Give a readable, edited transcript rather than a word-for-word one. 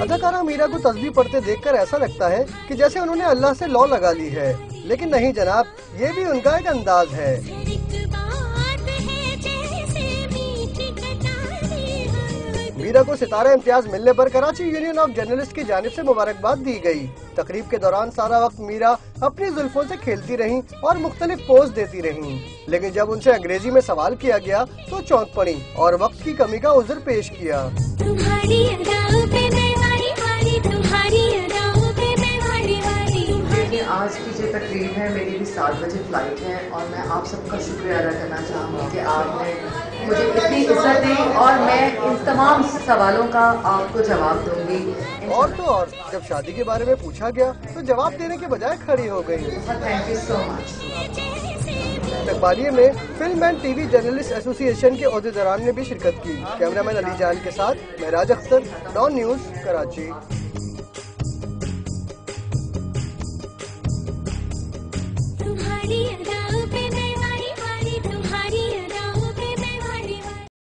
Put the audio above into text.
اداکارہ میرا کو تسبیح پڑھتے دیکھ کر ایسا لگتا ہے کہ جیسے انہوں نے اللہ سے لو لگا لی ہے، لیکن نہیں جناب، یہ بھی ان کا ایک انداز ہے۔ میرا کو ستارہ امتیاز ملنے پر کراچی یونین آف جرنلسٹ کی جانب سے مبارکباد دی گئی۔ تقریب کے دوران سارا وقت میرا اپنی زلفوں سے کھیلتی رہیں اور مختلف پوز دیتی رہیں، لیکن جب ان سے انگریزی میں سوال کیا گیا تو چونک پڑی اور وقت کی کمی کا عذر پیش کیا۔ آج کی جو تقریب ہے میری بھی 7 بجے فلائٹ ہے، اور میں آپ سب کا شکریہ ادا کرنا چاہوں گی کہ آپ نے مجھے اتنی عزت دی، اور میں ان تمام سوالوں کا آپ کو جواب دوں گی۔ اور تو اور جب شادی کے بارے میں پوچھا گیا تو جواب دینے کے بجائے کھڑی ہو گئی۔ تھینک یو سو مچ۔ استقبالیے میں film and T V journalist ایسوسی ایشن کے عہدیداران نے بھی شرکت کی۔ کیمرہ مین علی جان کے ساتھ مہراج اختر، ڈان نیوز، کراچی۔